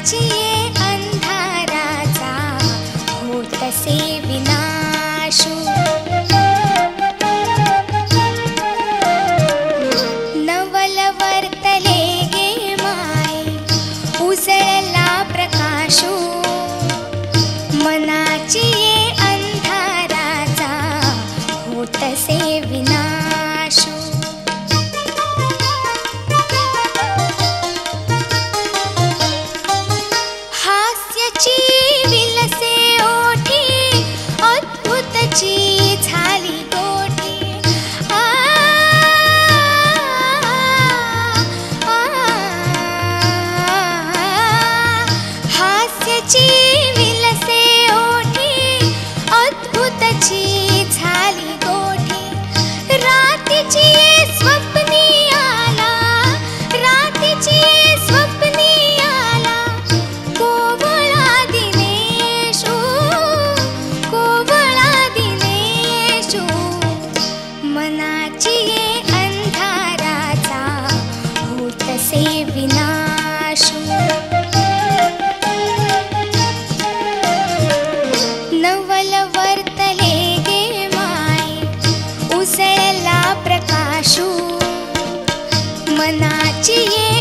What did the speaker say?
मनाची ये अंधाराचा होतसे विनाशू नवल वर्तले गे माय उजळला प्रकाशू मनाची ये अंधाराचा होतसे विनाशू हास्याची विलसे ओठी अद्भुतची झाली गोठी हास्याची विलसे ओठी अद्भुतची झाली गोठी रात्रीची स्वप्नी आला रात्रीची स्वप्नी आला कोवळा दिनेशू कोवळा दिनेशू मनाची ये अंधाराचा होतसे विनाशू नवल वर्तले गे माय उजळला प्रकाशू मनाची ये